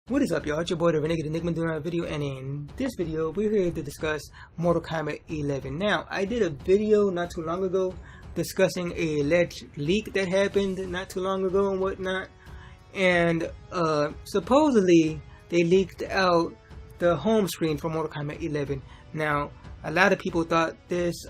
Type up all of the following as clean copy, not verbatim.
What is up, y'all? It's your boy the Renegade Enigma doing a video, and in this video we're here to discuss Mortal Kombat 11. Now, I did a video not too long ago discussing a alleged leak that happened not too long ago and whatnot, and supposedly they leaked out the home screen for Mortal Kombat 11. Now, a lot of people thought this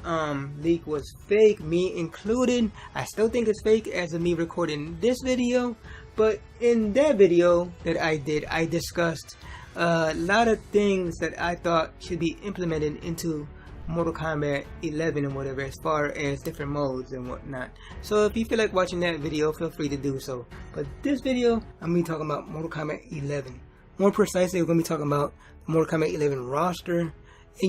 leak was fake, me included. I still think it's fake as of me recording this video. But in that video that I did, I discussed a lot of things that I thought should be implemented into Mortal Kombat 11 and whatever, as far as different modes and whatnot. So if you feel like watching that video, feel free to do so. But this video, I'm going to be talking about Mortal Kombat 11. More precisely, we're going to be talking about the Mortal Kombat 11 roster. And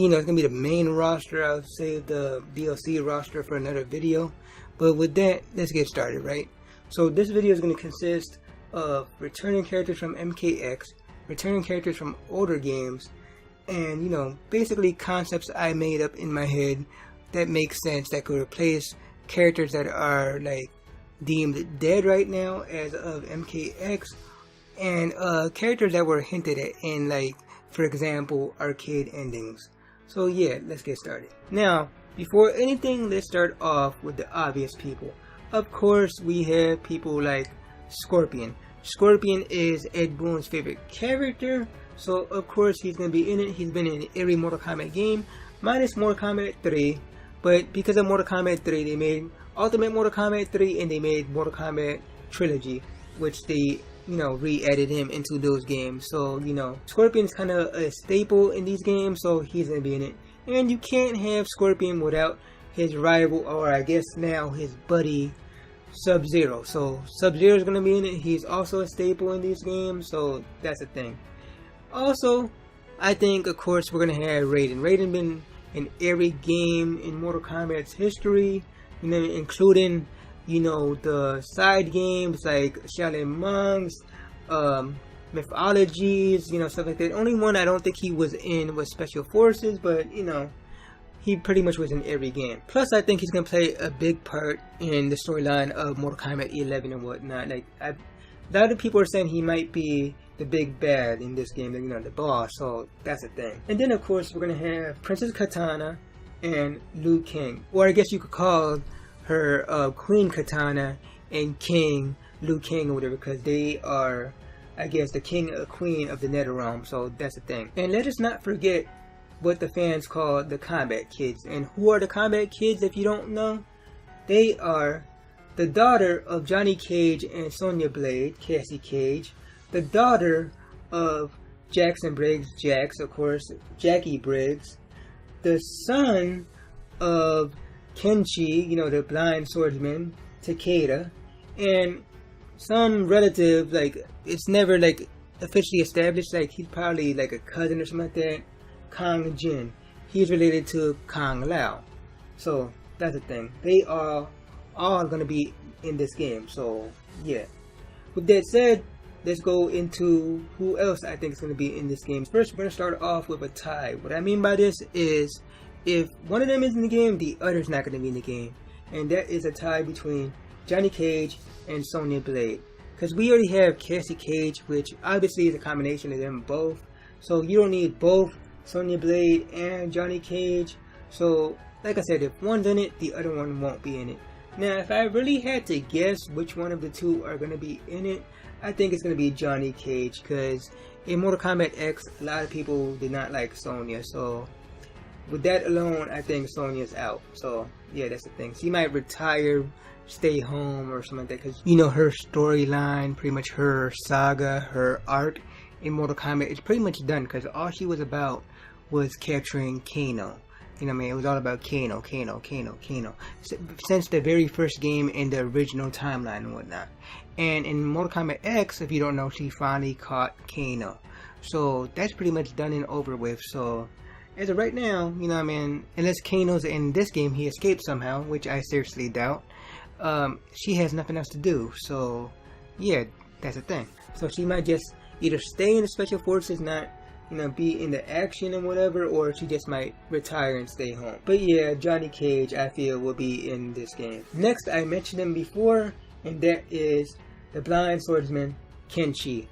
you know, it's going to be the main roster. I'll save the DLC roster for another video. But with that, let's get started, right? So this video is going to consist of returning characters from MKX, returning characters from older games, and, you know, basically concepts I made up in my head that make sense, that could replace characters that are, like, deemed dead right now as of MKX, and characters that were hinted at in, like, for example, arcade endings. So yeah, let's get started. Now, before anything, let's start off with the obvious people. Of course, we have people like Scorpion. Scorpion is Ed Boon's favorite character, so of course he's going to be in it. He's been in every Mortal Kombat game, minus Mortal Kombat 3, but because of Mortal Kombat 3, they made Ultimate Mortal Kombat 3 and they made Mortal Kombat Trilogy, which they, you know, re-added him into those games. So, you know, Scorpion's kind of a staple in these games, so he's going to be in it. And you can't have Scorpion without his rival, or I guess now his buddy, Sub-Zero. So Sub-Zero is going to be in it. He's also a staple in these games, so that's a thing. Also, I think, of course, we're going to have Raiden. Raiden been in every game in Mortal Kombat's history, you know, including, you know, the side games like Shaolin Monks, Mythologies, you know, stuff like that. Only one I don't think he was in was Special Forces, but, you know, he pretty much was in every game. Plus, I think he's going to play a big part in the storyline of Mortal Kombat 11 and whatnot. Like, a lot of people are saying he might be the big bad in this game, you know, the boss, so that's a thing. And then, of course, we're going to have Princess Katana and Liu Kang. Or I guess you could call her Queen Katana and King Liu Kang or whatever, because they are, I guess, the king or queen of the Netherrealm, so that's the thing. And let us not forget what the fans call the Combat Kids. And who are the Combat Kids, if you don't know? They are the daughter of Johnny Cage and Sonya Blade, Cassie Cage, the daughter of Jackson Briggs, Jax, of course, Jackie Briggs, the son of Kenshi, you know, the blind swordsman, Takeda, and some relative, like, it's never, like, officially established, like, he's probably, like, a cousin or something like that, Kang Jin. He's related to Kang Lao. So, that's the thing. They are all going to be in this game, so, yeah. With that said, let's go into who else I think is going to be in this game. First, we're going to start off with a tie. What I mean by this is, if one of them is in the game, the other's not going to be in the game. And that is a tie between Johnny Cage and Sonya Blade. Because we already have Cassie Cage, which obviously is a combination of them both. So you don't need both Sonya Blade and Johnny Cage. So, like I said, if one's in it, the other one won't be in it. Now, if I really had to guess which one of the two are going to be in it, I think it's going to be Johnny Cage. Because in Mortal Kombat X, a lot of people did not like Sonya. So, with that alone, I think Sonya's out. So, yeah, that's the thing. She might retire, stay home, or something like that. Because, you know, her storyline, pretty much her saga, her arc in Mortal Kombat is pretty much done. Because all she was about was capturing Kano. You know what I mean? It was all about Kano. Since the very first game in the original timeline and whatnot. And in Mortal Kombat X, if you don't know, she finally caught Kano. So, that's pretty much done and over with. So, as of right now, you know what I mean, unless Kano's in this game, he escaped somehow, which I seriously doubt, she has nothing else to do. So, yeah, that's the thing. So, she might just either stay in the Special Forces, not, you know, be in the action and whatever, or she just might retire and stay home. But yeah, Johnny Cage, I feel, will be in this game. Next, I mentioned him before, and that is the blind swordsman, Kenshi.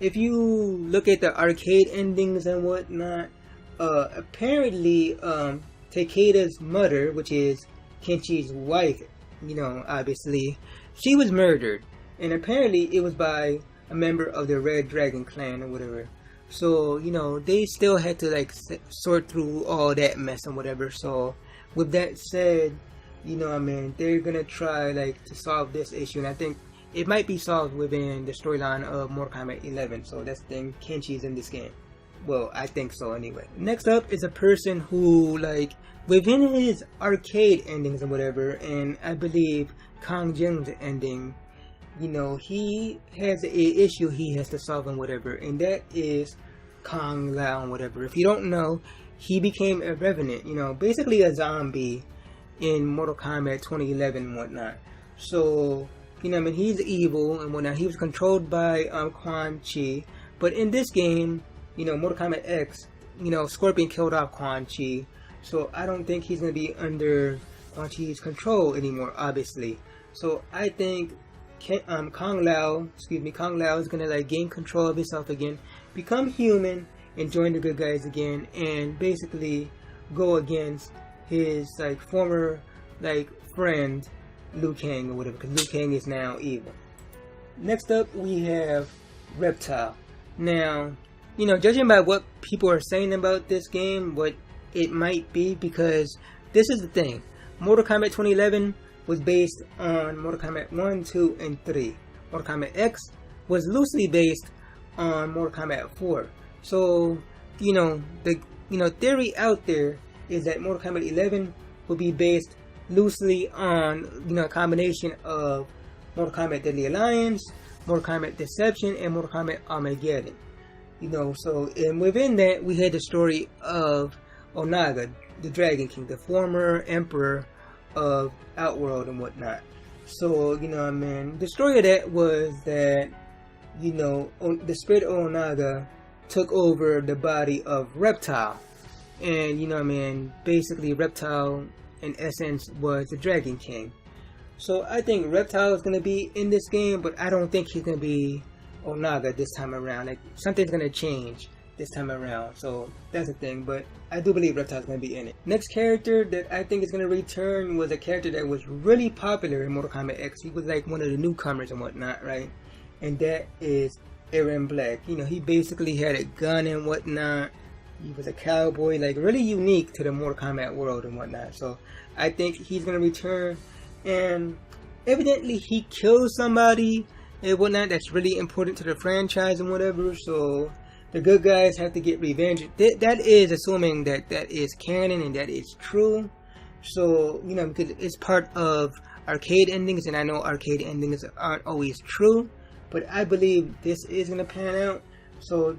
if you look at the arcade endings and whatnot, apparently Takeda's mother, which is Kenshi's wife, obviously, she was murdered, and apparently it was by a member of the Red Dragon clan or whatever. So they still had to like sort through all that mess and whatever. So with that said, they're gonna try like to solve this issue, and I think it might be solved within the storyline of Mortal Kombat 11. So that's the thing, Kenshi's in this game. Well, I think so anyway. Next up is a person who, like, within his arcade endings and whatever, and I believe Kang Jing's ending, he has a issue he has to solve and whatever, and that is Kang Lao and whatever. If you don't know, he became a revenant, basically a zombie in Mortal Kombat 2011 and whatnot. So, he's evil and whatnot. He was controlled by Quan Chi, but in this game, Mortal Kombat X, Scorpion killed off Quan Chi, so I don't think he's going to be under Quan Chi's control anymore, obviously. So I think Kang Lao is going to like gain control of himself again, become human, and join the good guys again, and basically go against his like former like friend Liu Kang or whatever, because Liu Kang is now evil. Next up we have Reptile. Now, judging by what people are saying about this game, what it might be, because this is the thing, Mortal Kombat 2011 was based on Mortal Kombat 1, 2, and 3. Mortal Kombat X was loosely based on Mortal Kombat 4. So, the theory out there is that Mortal Kombat 11 will be based loosely on, a combination of Mortal Kombat Deadly Alliance, Mortal Kombat Deception, and Mortal Kombat Armageddon. So, and within that, we had the story of Onaga, the Dragon King, the former emperor of Outworld and whatnot. So, the story of that was that, the spirit of Onaga took over the body of Reptile. And, basically Reptile, in essence, was the Dragon King. So, I think Reptile is going to be in this game, but I don't think he's going to be Onaga this time around. Like, something's going to change this time around. So, that's the thing, but I do believe Reptile's going to be in it. Next character that I think is going to return was a character that was really popular in Mortal Kombat X. He was like one of the newcomers and whatnot, right? And that is Aaron Black. He basically had a gun and whatnot. He was a cowboy, like really unique to the Mortal Kombat world and whatnot. So I think he's going to return, and evidently he killed somebody and whatnot that's really important to the franchise and whatever. So the good guys have to get revenge. That is assuming that is canon and that is true. So, because it's part of arcade endings, and I know arcade endings aren't always true, but I believe this is going to pan out. So,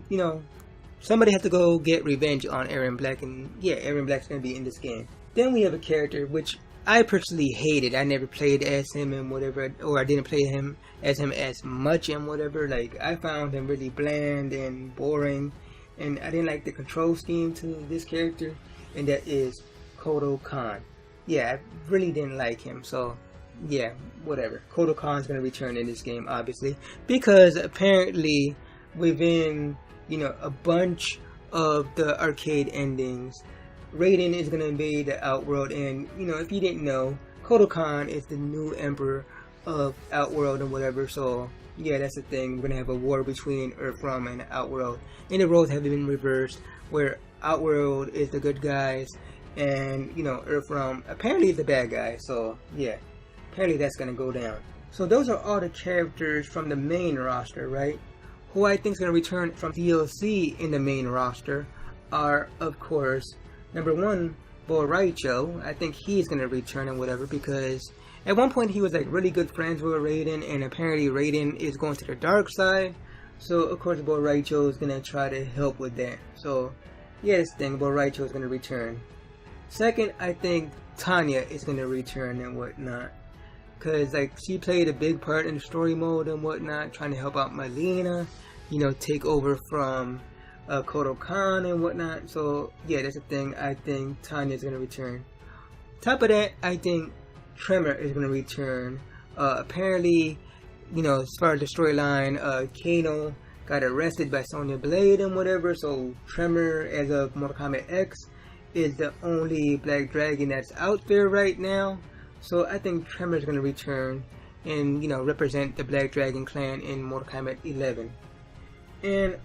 somebody has to go get revenge on Aaron Black, and yeah, Aaron Black's going to be in this game. Then we have a character which I personally hated. I never played as him and whatever, or I didn't play him as much and whatever. Like, I found him really bland and boring, and I didn't like the control scheme to this character, and that is Kodo Khan. Yeah, I really didn't like him, so yeah, whatever. Kodo Khan's gonna return in this game, obviously, because apparently within, a bunch of the arcade endings, Raiden is gonna invade the Outworld, and if you didn't know, Kodo Khan is the new emperor of Outworld and whatever. So yeah, that's the thing. We're gonna have a war between Earthrealm and Outworld, and the roles have been reversed, where Outworld is the good guys, and Earthrealm apparently is the bad guys. So yeah, apparently that's gonna go down. So those are all the characters from the main roster, right? Who I think is gonna return from DLC in the main roster are, of course, number one, Bo Raicho. I think he's gonna return and whatever, because at one point he was like really good friends with Raiden, and apparently Raiden is going to the dark side. So of course Bo Raicho is gonna try to help with that. So yeah, this thing, Bo Raicho is gonna return. Second, I think Tanya is gonna return and whatnot, because like she played a big part in the story mode and whatnot, trying to help out Mileena, take over from Kodo Khan and whatnot. So yeah, that's the thing. I think Tanya is gonna return. Top of that, I think Tremor is gonna return. Apparently, as far as the storyline, Kano got arrested by Sonya Blade and whatever. So Tremor, as of Mortal Kombat X, is the only Black Dragon that's out there right now. So I think Tremor is going to return and, you know, represent the Black Dragon clan in Mortal Kombat 11. And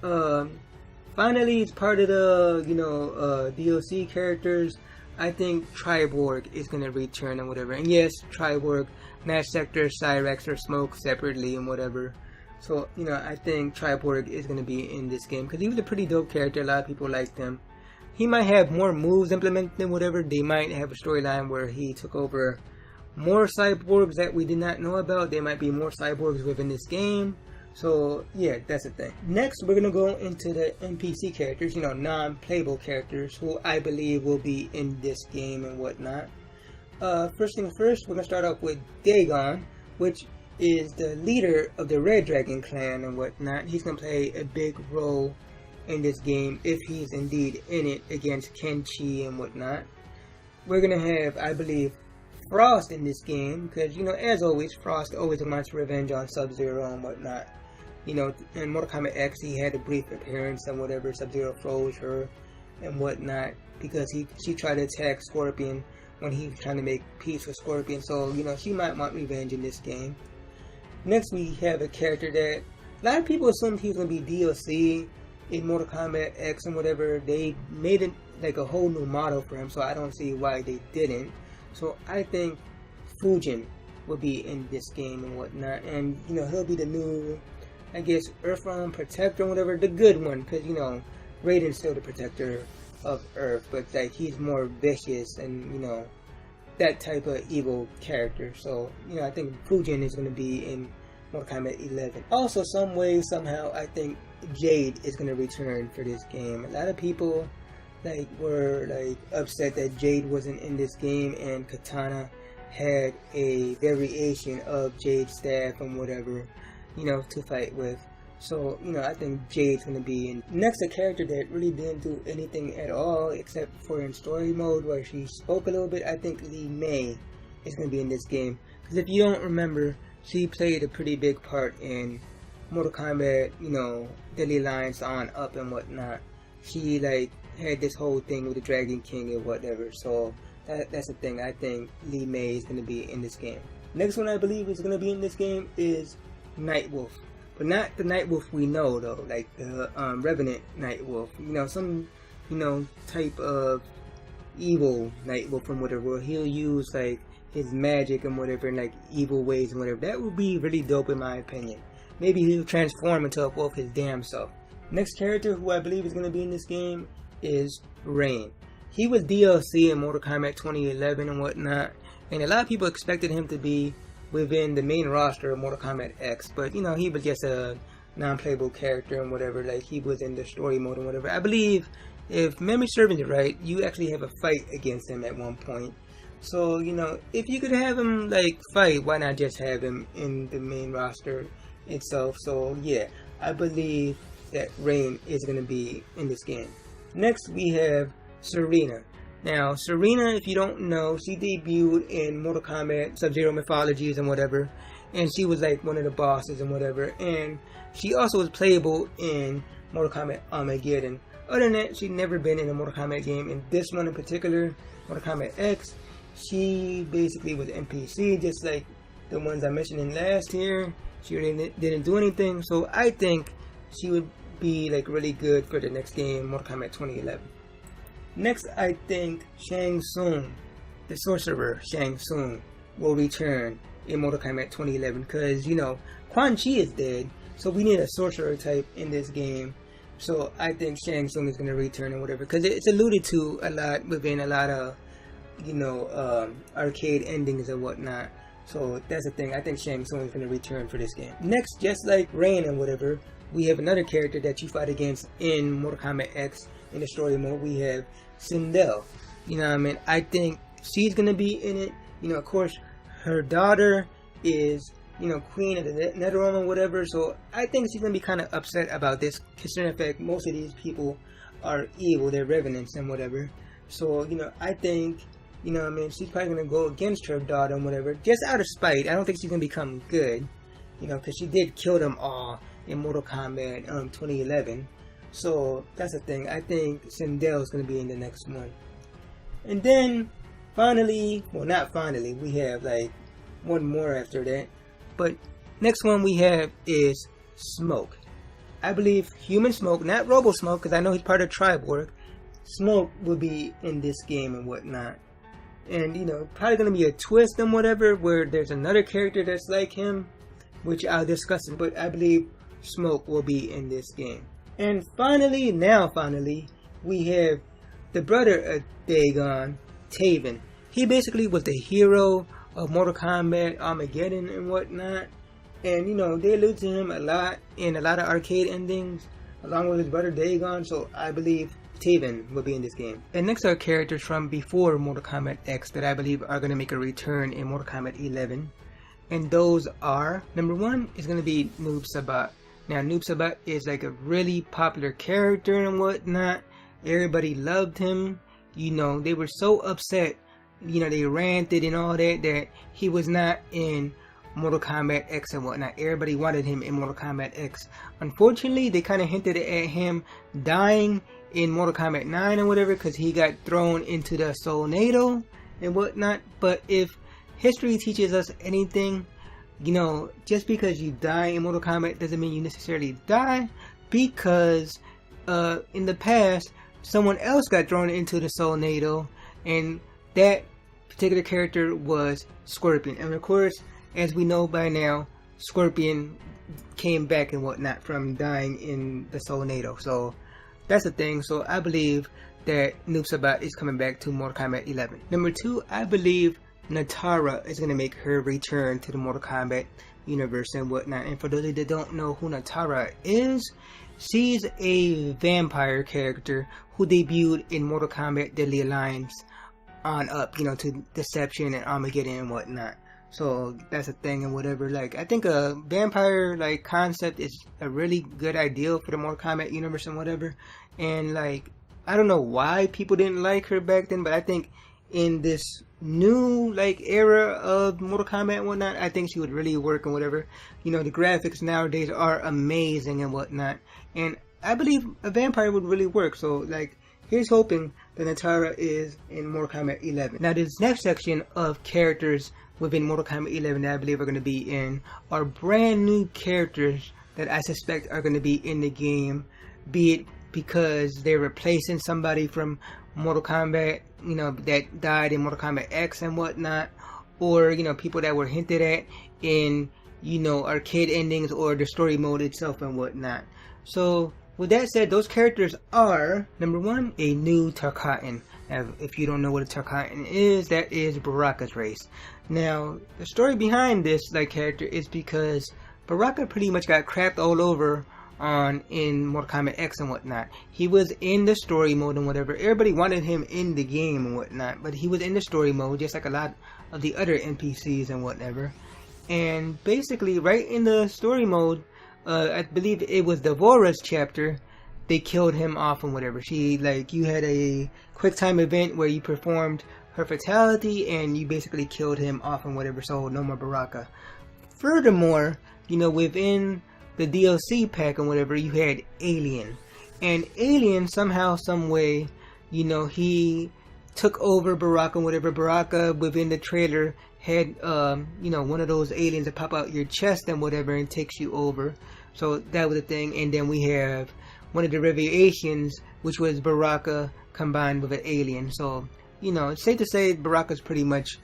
finally, it's part of the, you know, DLC characters. I think Triborg is going to return and whatever. And yes, Triborg, Nash Sector, Cyrax, or Smoke separately and whatever. So, you know, I think Triborg is going to be in this game because he was a pretty dope character. A lot of people liked him. He might have more moves implemented than whatever. They might have a storyline where he took over more cyborgs that we did not know about. There might be more cyborgs within this game. So, yeah, that's the thing. Next, we're going to go into the NPC characters, you know, non-playable characters who I believe will be in this game and whatnot. First thing first, we're going to start off with Dagon, which is the leader of the Red Dragon clan and whatnot. He's going to play a big role in this game if he's indeed in it against Kenshi and whatnot. We're going to have, I believe, Frost in this game because, you know, as always, Frost always wants revenge on Sub-Zero and whatnot. You know, in Mortal Kombat X, he had a brief appearance and whatever. Sub-Zero froze her and whatnot because she tried to attack Scorpion when he was trying to make peace with Scorpion. So, you know, she might want revenge in this game. Next, we have a character that a lot of people assumed he was going to be DLC in Mortal Kombat X and whatever. They made it like a whole new model for him, so I don't see why they didn't. So I think Fujin will be in this game and whatnot, and you know, he'll be the new, I guess, Earthrealm protector or whatever, the good one, because you know, Raiden's still the protector of Earth, but like he's more vicious and you know, that type of evil character. So you know, I think Fujin is going to be in Mortal Kombat 11. Also, some way, somehow, I think Jade is going to return for this game. A lot of people like were like upset that Jade wasn't in this game, and Katana had a variation of Jade's staff and whatever, you know, to fight with. So, you know, I think Jade's going to be in. Next, a character that really didn't do anything at all except for in story mode where she spoke a little bit. I think Li Mei is going to be in this game. Because if you don't remember, she played a pretty big part in Mortal Kombat, you know, Deadly Alliance on up and whatnot. She like had this whole thing with the Dragon King and whatever. So that's the thing. I think Li Mei is going to be in this game. Next one I believe is going to be in this game is Nightwolf. But not the Nightwolf we know though, like the Revenant Nightwolf. You know, some, you know, type of evil Nightwolf from whatever. He'll use like his magic and whatever in like evil ways and whatever. That would be really dope in my opinion. Maybe he'll transform into a wolf his damn self. Next character who I believe is going to be in this game is Rain. He was DLC in Mortal Kombat 2011 and whatnot, and a lot of people expected him to be within the main roster of Mortal Kombat X, but you know, he was just a non-playable character and whatever. Like he was in the story mode and whatever. I believe, if memory serves me right, you actually have a fight against him at one point. So, you know, if you could have him like fight, why not just have him in the main roster itself? So yeah, I believe that Rain is going to be in this game. Next we have Serena. Now Serena, if you don't know, she debuted in Mortal Kombat Sub-Zero Mythologies and whatever, and she was like one of the bosses and whatever, and she also was playable in Mortal Kombat Armageddon. Other than that, she'd never been in a Mortal Kombat game. In this one in particular, Mortal Kombat X, she basically was NPC, just like the ones I mentioned in last year. She really didn't do anything, so I think she would be like really good for the next game, Mortal Kombat 2011. Next, I think Shang Tsung, the sorcerer Shang Tsung, will return in Mortal Kombat 2011 because, you know, Quan Chi is dead, so we need a sorcerer type in this game. So I think Shang Tsung is going to return and whatever, because it's alluded to a lot within a lot of, you know, arcade endings and whatnot. So that's the thing. I think Shang Tsung is going to return for this game. Next, just like Rain and whatever, we have another character that you fight against in Mortal Kombat X in the story mode. We have Sindel. You know what I mean? I think she's going to be in it. You know, of course, her daughter is, you know, queen of the NetherRealm or whatever. So I think she's going to be kind of upset about this, considering the fact most of these people are evil. They're revenants and whatever. So, you know, I think, you know what I mean, she's probably going to go against her daughter and whatever, just out of spite. I don't think she's going to become good, you know, because she did kill them all in Mortal Kombat 2011. So that's the thing. I think Sindel is going to be in the next one. And then finally, well, not finally, we have like one more after that. But next one we have is Smoke. I believe Human Smoke, not Robo Smoke, because I know he's part of Triborg. Smoke will be in this game and whatnot. And, you know, probably going to be a twist and whatever, where there's another character that's like him, which I'll discuss it. But I believe Smoke will be in this game. And finally, we have the brother of Dagon, Taven. He basically was the hero of Mortal Kombat, Armageddon and whatnot. And, you know, they allude to him a lot in a lot of arcade endings, along with his brother Dagon. So I believe Taven will be in this game. And next are characters from before Mortal Kombat X that I believe are going to make a return in Mortal Kombat 11. And those are, number one is going to be Noob Sabat. Now, Noob Sabat is like a really popular character and whatnot. Everybody loved him. You know, they were so upset. You know, they ranted and all that, that he was not in Mortal Kombat X and whatnot. Everybody wanted him in Mortal Kombat X. Unfortunately, they kind of hinted at him dying in Mortal Kombat 9 or whatever, because he got thrown into the Soulnado and whatnot. But if history teaches us anything, you know, just because you die in Mortal Kombat doesn't mean you necessarily die, because in the past someone else got thrown into the Soulnado, and that particular character was Scorpion. And of course, as we know by now, Scorpion came back and whatnot from dying in the Soulnado. So that's the thing. So I believe that Noob Sabat is coming back to Mortal Kombat 11. Number two, I believe Natara is going to make her return to the Mortal Kombat universe and whatnot. And for those that don't know who Natara is, she's a vampire character who debuted in Mortal Kombat Deadly Alliance on up, you know, to Deception and Armageddon and whatnot. So that's a thing and whatever. Like, I think a vampire like concept is a really good idea for the Mortal Kombat universe and whatever. And like, I don't know why people didn't like her back then, but I think in this new like era of Mortal Kombat and whatnot, I think she would really work and whatever. You know, the graphics nowadays are amazing and whatnot, and I believe a vampire would really work. So like, here's hoping that Natara is in Mortal Kombat 11. Now this next section of characters within Mortal Kombat 11 that I believe are going to be in are brand new characters that I suspect are going to be in the game, be it because they're replacing somebody from Mortal Kombat, you know, that died in Mortal Kombat X and whatnot, or, you know, people that were hinted at in, you know, arcade endings or the story mode itself and whatnot. So with that said, those characters are, number one, a new Tarkatan. Now, if you don't know what a Tarkatan is, that is Baraka's race. Now, the story behind this like character is because Baraka pretty much got crapped all over in Mortal Kombat X and whatnot. He was in the story mode and whatever. Everybody wanted him in the game and whatnot, but he was in the story mode just like a lot of the other NPCs and whatever. And basically, right in the story mode, I believe it was the Vora's chapter, they killed him off and whatever. She, like, you had a quick time event where you performed her fatality and you basically killed him off and whatever, so no more Baraka. Furthermore, you know, within the DLC pack and whatever, you had Alien. And Alien, somehow, some way, you know, he took over Baraka and whatever. Baraka, within the trailer, had, you know, one of those aliens that pop out your chest and whatever and takes you over. So that was a thing. And then we have one of the variations, which was Baraka combined with an alien. So, you know, it's safe to say Baraka's pretty much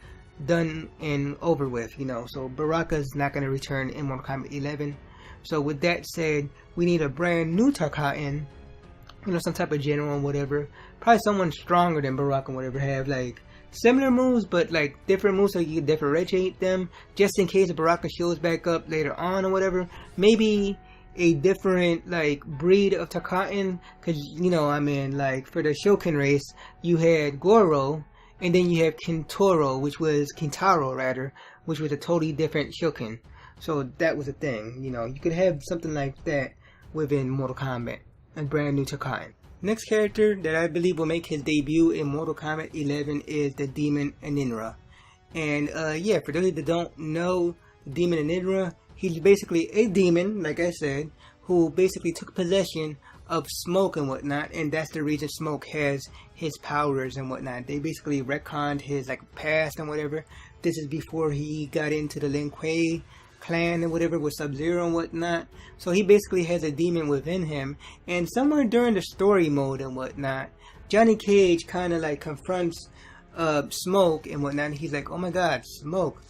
done and over with, you know. So Baraka's not going to return in Mortal Kombat 11. So with that said, we need a brand new Tarkatan, you know, some type of general and whatever. Probably someone stronger than Baraka and whatever, have like similar moves but like different moves so you can differentiate them, just in case Baraka shows back up later on or whatever. Maybe a different like breed of Tarkatan, because, you know, I mean, like for the Shokin race you had Goro, and then you have Kintaro, which was a totally different Shokin. So that was a thing, you know. You could have something like that within Mortal Kombat, a brand new Tarkatan. Next character that I believe will make his debut in Mortal Kombat 11 is the Demon Aninra. And yeah, for those that don't know Demon Aninra, he's basically a demon, like I said, who basically took possession of Smoke and whatnot, and that's the reason Smoke has his powers and whatnot. They basically retconned his like past and whatever. This is before he got into the Lin Kuei clan and whatever with Sub-Zero and whatnot. So he basically has a demon within him, and somewhere during the story mode and whatnot, Johnny Cage kind of like confronts Smoke and whatnot, and he's like, oh my god, Smoke.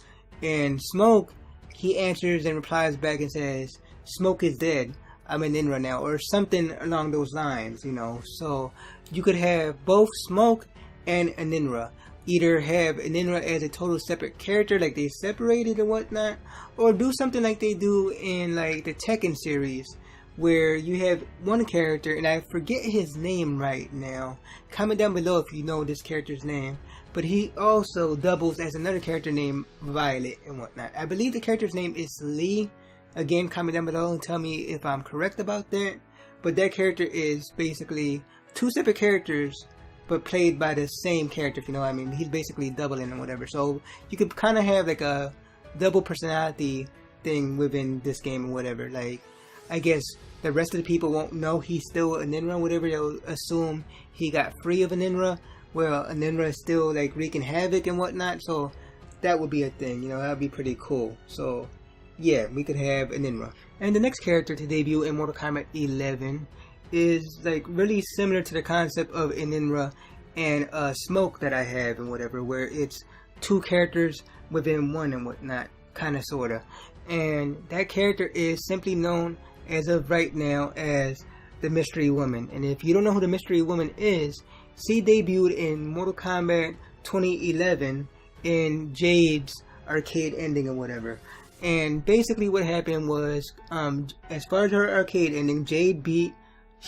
And Smoke, he answers and replies back and says, Smoke is dead, I'm an Inra now, or something along those lines, you know. So you could have both Smoke and an Inra. Either have an Inra as a total separate character, like they separated and whatnot, or do something like they do in like the Tekken series, where you have one character, and I forget his name right now. Comment down below if you know this character's name. But he also doubles as another character named Violet and whatnot. I believe the character's name is Lee. Again, comment down below and tell me if I'm correct about that. But that character is basically two separate characters, but played by the same character, if you know what I mean. He's basically doubling and whatever. So you could kind of have like a double personality thing within this game and whatever. Like, I guess the rest of the people won't know he's still a Ninra, whatever. They'll assume he got free of a Ninra. Well, a Ninra is still like wreaking havoc and whatnot. So that would be a thing, you know, that would be pretty cool. So yeah, we could have a Ninra. And the next character to debut in Mortal Kombat 11 is like really similar to the concept of a Ninra and Smoke that I have and whatever, where it's two characters within one and whatnot, kind of sorta. And that character is simply known as of right now as the Mystery Woman. And if you don't know who the Mystery Woman is, she debuted in Mortal Kombat 2011 in Jade's arcade ending or whatever. And basically what happened was, as far as her arcade ending, Jade beat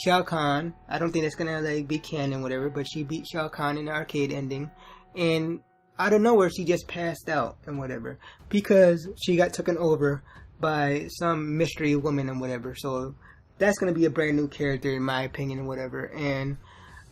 Shao Kahn. I don't think that's gonna like be canon whatever, but she beat Shao Kahn in the arcade ending, and out of nowhere she just passed out and whatever, because she got taken over by some mystery woman and whatever. So that's gonna be a brand new character in my opinion and whatever. And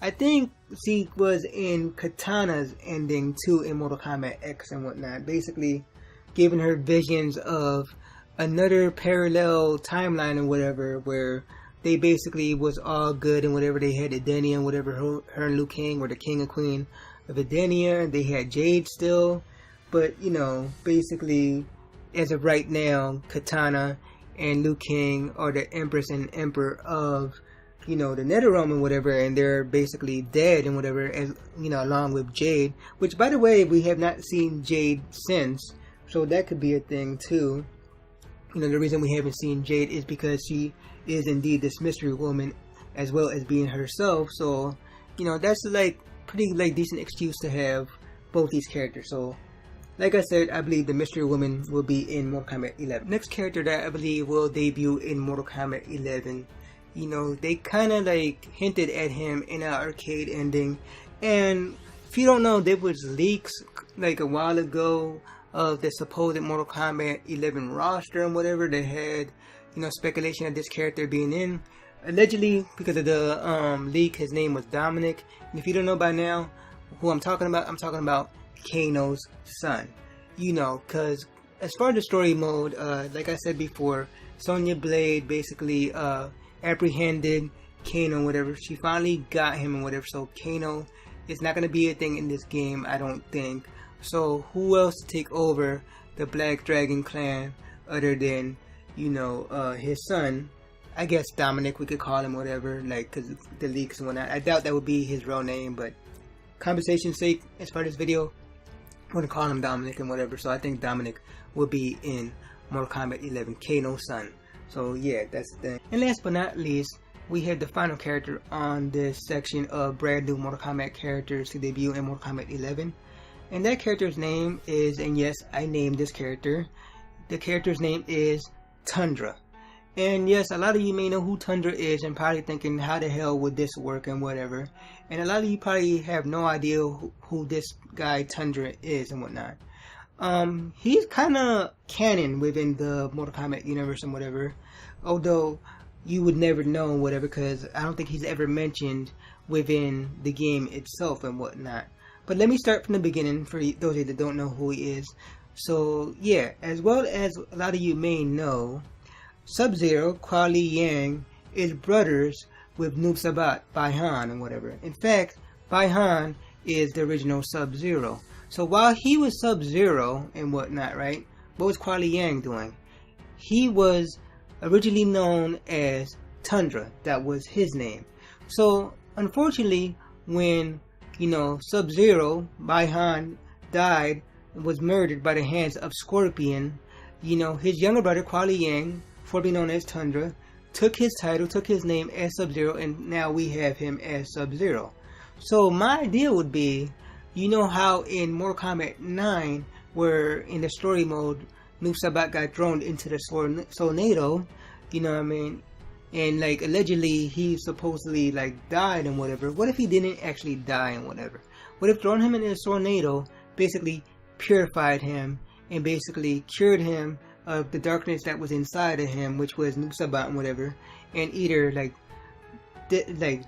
I think she was in Katana's ending too in Mortal Kombat X and whatnot, basically giving her visions of another parallel timeline and whatever, where they basically was all good and whatever. They had Edenia and whatever, her and Liu Kang were the king and queen of Edenia. They had Jade still, but you know, basically as of right now, Katana and Liu Kang are the Empress and Emperor of, you know, the NetherRealm and whatever, and they're basically dead and whatever, as you know, along with Jade, which by the way, we have not seen Jade since, so that could be a thing too. You know, the reason we haven't seen Jade is because she is indeed this mystery woman as well as being herself. So, you know, that's like pretty like decent excuse to have both these characters. So, like I said, I believe the mystery woman will be in Mortal Kombat 11. Next character that I believe will debut in Mortal Kombat 11, you know, they kind of like hinted at him in an arcade ending. And if you don't know, there was leaks like a while ago of the supposed Mortal Kombat 11 roster and whatever. They had, you know, speculation of this character being in. Allegedly, because of the leak, his name was Dominic. And if you don't know by now who I'm talking about Kano's son. You know, because as far as the story mode, like I said before, Sonya Blade basically apprehended Kano, whatever. She finally got him and whatever. So Kano is not going to be a thing in this game, I don't think. So who else to take over the Black Dragon clan other than, you know, his son? I guess Dominic, we could call him whatever, like, because the leaks and whatnot. I doubt that would be his real name, but conversation's sake, as part of this video, I'm going to call him Dominic and whatever. So I think Dominic will be in Mortal Kombat 11, Kano's son. So yeah, that's the thing. And last but not least, we have the final character on this section of brand new Mortal Kombat characters to debut in Mortal Kombat 11. And that character's name is, and yes, I named this character, the character's name is Tundra. And yes, a lot of you may know who Tundra is and probably thinking, how the hell would this work and whatever. And a lot of you probably have no idea who this guy Tundra is and whatnot. He's kind of canon within the Mortal Kombat universe and whatever. Although you would never know whatever, because I don't think he's ever mentioned within the game itself and whatnot. But let me start from the beginning for those of you that don't know who he is. So yeah, as well as a lot of you may know, Sub-Zero, Kuai Li Yang, is brothers with Noob Sabat, Bai Han, and whatever. In fact, Bai Han is the original Sub-Zero. So while he was Sub-Zero and whatnot, right, what was Kuai Li Yang doing? He was originally known as Tundra. That was his name. So unfortunately, when, you know, Sub-Zero, Bai Han, died and was murdered by the hands of Scorpion, you know, his younger brother Kuai Li Yang, formerly known as Tundra, took his title, took his name as Sub-Zero, and now we have him as Sub-Zero. So my idea would be, you know how in Mortal Kombat 9, where in the story mode, Noob Sabat got thrown into the Tornado, you know what I mean, and like allegedly he supposedly like died and whatever. What if he didn't actually die and whatever? What if throwing him in the tornado basically purified him and basically cured him of the darkness that was inside of him, which was Noob Sabat and whatever, and either like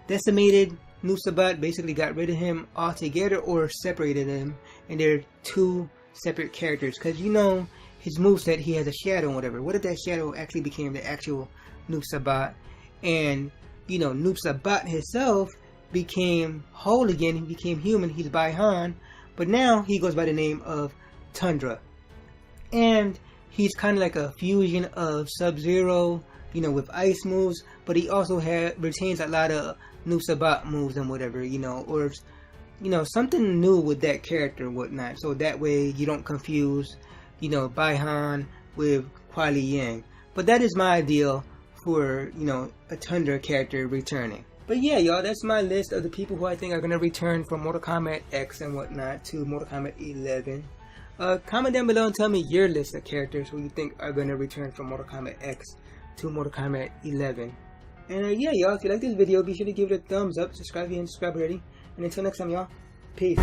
decimated Noob Sabat, basically got rid of him altogether, or separated him, and they're two separate characters. Because you know his moveset, he has a shadow and whatever. What if that shadow actually became the actual Noob Sabat, and you know Noob Sabat himself became whole again, he became human, he's Bai Han, but now he goes by the name of Tundra, and he's kind of like a fusion of Sub-Zero, you know, with ice moves, but he also retains a lot of Noob Sabat moves and whatever, you know, or you know, something new with that character and whatnot, so that way you don't confuse, you know, Bai Han with Kuai Li Yang. But that is my ideal for, you know, a Tundra character returning. But yeah, y'all, that's my list of the people who I think are going to return from Mortal Kombat X and whatnot to Mortal Kombat 11. Comment down below and tell me your list of characters who you think are going to return from Mortal Kombat X to Mortal Kombat 11. And yeah, y'all, if you like this video, be sure to give it a thumbs up, subscribe if you haven't subscribed already. And until next time, y'all, peace.